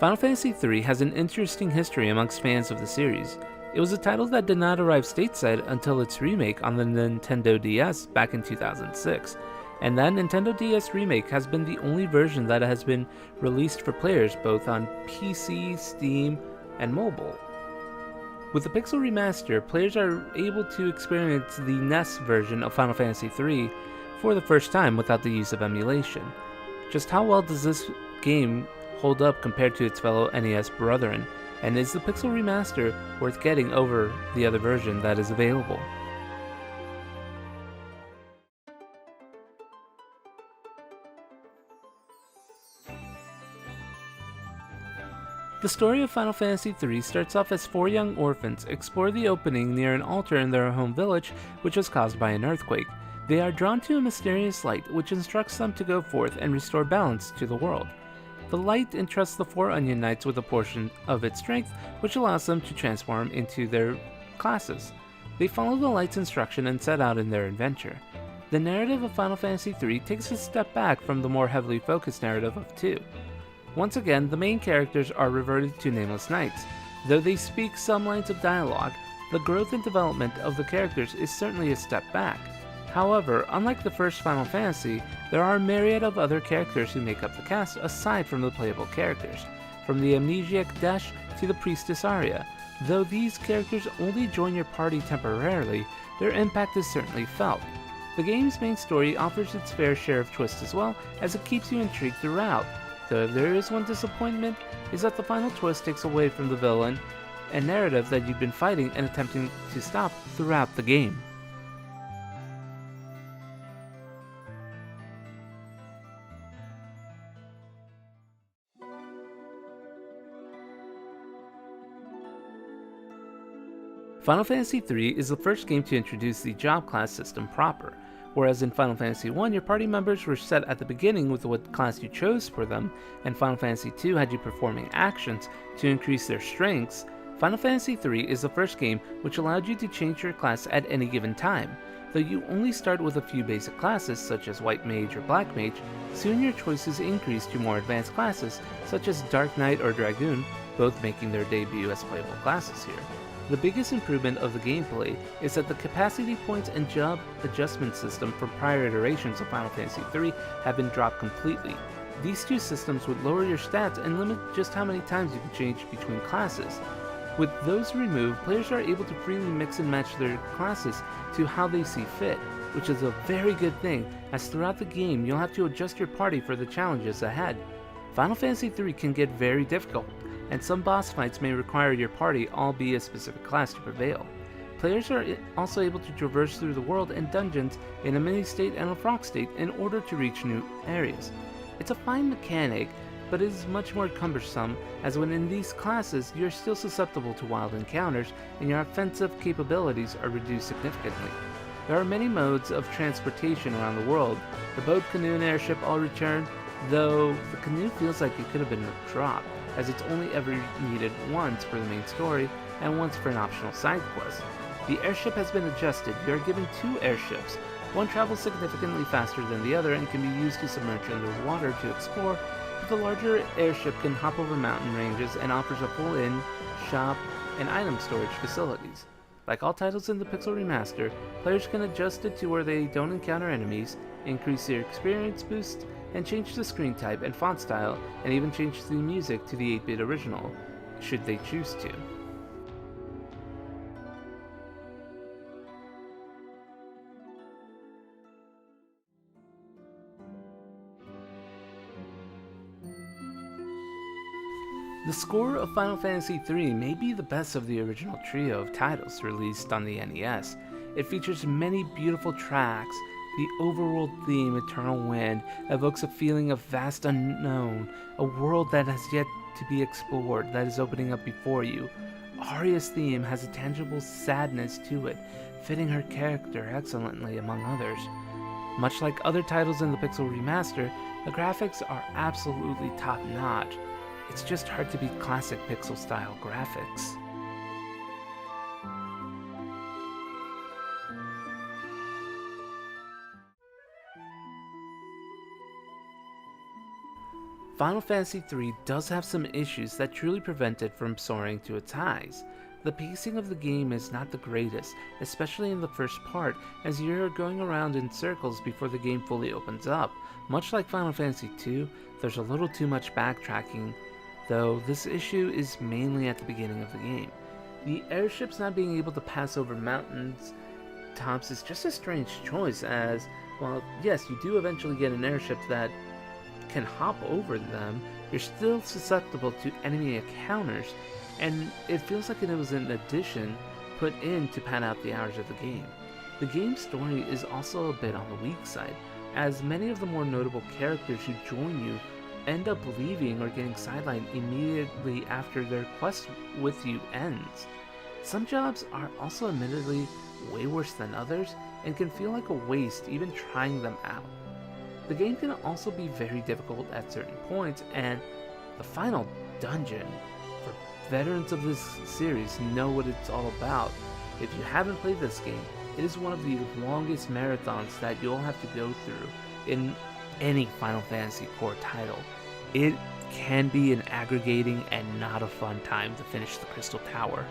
Final Fantasy III has an interesting history amongst fans of the series. It was a title that did not arrive stateside until its remake on the Nintendo DS back in 2006, and that Nintendo DS remake has been the only version that has been released for players both on PC, Steam, and mobile. With the Pixel Remaster, players are able to experience the NES version of Final Fantasy III for the first time without the use of emulation. Just how well does this game hold up compared to its fellow NES brethren, and is the Pixel Remaster worth getting over the other version that is available? The story of Final Fantasy III starts off as four young orphans explore the opening near an altar in their home village which was caused by an earthquake. They are drawn to a mysterious light which instructs them to go forth and restore balance to the world. The light entrusts the four Onion Knights with a portion of its strength which allows them to transform into their classes. They follow the light's instruction and set out in their adventure. The narrative of Final Fantasy III takes a step back from the more heavily focused narrative of 2. Once again, the main characters are reverted to nameless knights. Though they speak some lines of dialogue, the growth and development of the characters is certainly a step back. However, unlike the first Final Fantasy, there are a myriad of other characters who make up the cast aside from the playable characters, from the amnesiac Desh to the priestess Arya. Though these characters only join your party temporarily, their impact is certainly felt. The game's main story offers its fair share of twists as well, as it keeps you intrigued throughout. Though if there is one disappointment, is that the final twist takes away from the villain and narrative that you've been fighting and attempting to stop throughout the game. Final Fantasy III is the first game to introduce the job class system proper. Whereas in Final Fantasy I, your party members were set at the beginning with what class you chose for them, and Final Fantasy II had you performing actions to increase their strengths, Final Fantasy III is the first game which allowed you to change your class at any given time. Though you only start with a few basic classes such as White Mage or Black Mage, soon your choices increase to more advanced classes such as Dark Knight or Dragoon, both making their debut as playable classes here. The biggest improvement of the gameplay is that the capacity points and job adjustment system from prior iterations of Final Fantasy III have been dropped completely. These two systems would lower your stats and limit just how many times you can change between classes. With those removed, players are able to freely mix and match their classes to how they see fit, which is a very good thing, as throughout the game you'll have to adjust your party for the challenges ahead. Final Fantasy III can get very difficult, and some boss fights may require your party all be a specific class to prevail. Players are also able to traverse through the world and dungeons in a mini-state and a frog state in order to reach new areas. It's a fine mechanic, but it is much more cumbersome, as when in these classes you're still susceptible to wild encounters and your offensive capabilities are reduced significantly. There are many modes of transportation around the world. The boat, canoe, and airship all return, though the canoe feels like it could have been dropped, as it's only ever needed once for the main story and once for an optional side quest. The airship has been adjusted. You are given two airships. One travels significantly faster than the other and can be used to submerge under water to explore, but the larger airship can hop over mountain ranges and offers a full inn, shop, and item storage facilities. Like all titles in the Pixel Remaster, players can adjust it to where they don't encounter enemies, increase their experience boost, and change the screen type and font style, and even change the music to the 8-bit original, should they choose to. The score of Final Fantasy III may be the best of the original trio of titles released on the NES. It features many beautiful tracks. The overworld theme, Eternal Wind, evokes a feeling of vast unknown, a world that has yet to be explored, that is opening up before you. Arya's theme has a tangible sadness to it, fitting her character excellently among others. Much like other titles in the Pixel Remaster, the graphics are absolutely top-notch. It's just hard to beat classic pixel-style graphics. Final Fantasy III does have some issues that truly prevent it from soaring to its highs. The pacing of the game is not the greatest, especially in the first part, as you're going around in circles before the game fully opens up. Much like Final Fantasy II, there's a little too much backtracking, though this issue is mainly at the beginning of the game. The airships not being able to pass over mountains tops is just a strange choice, as, well, yes, you do eventually get an airship that can hop over them, you're still susceptible to enemy encounters, and it feels like it was an addition put in to pad out the hours of the game. The game's story is also a bit on the weak side, as many of the more notable characters who join you end up leaving or getting sidelined immediately after their quest with you ends. Some jobs are also admittedly way worse than others, and can feel like a waste even trying them out. The game can also be very difficult at certain points, and the final dungeon, for veterans of this series know what it's all about. If you haven't played this game, it is one of the longest marathons that you'll have to go through in any Final Fantasy core title. It can be an aggregating and not a fun time to finish the Crystal Tower.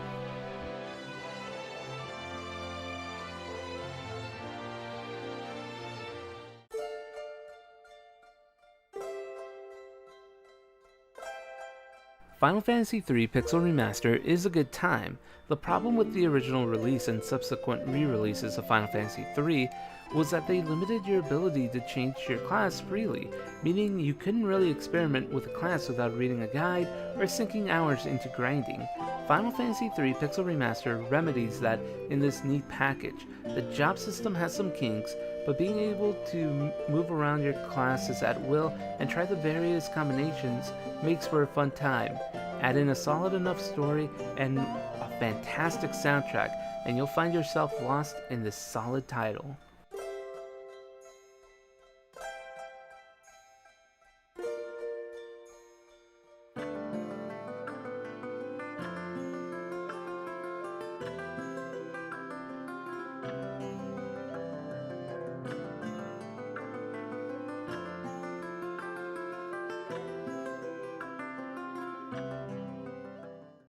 Final Fantasy III Pixel Remaster is a good time. The problem with the original release and subsequent re-releases of Final Fantasy III was that they limited your ability to change your class freely, meaning you couldn't really experiment with a class without reading a guide or sinking hours into grinding. Final Fantasy III Pixel Remaster remedies that in this neat package. The job system has some kinks, but being able to move around your classes at will and try the various combinations makes for a fun time. Add in a solid enough story and a fantastic soundtrack, and you'll find yourself lost in this solid title.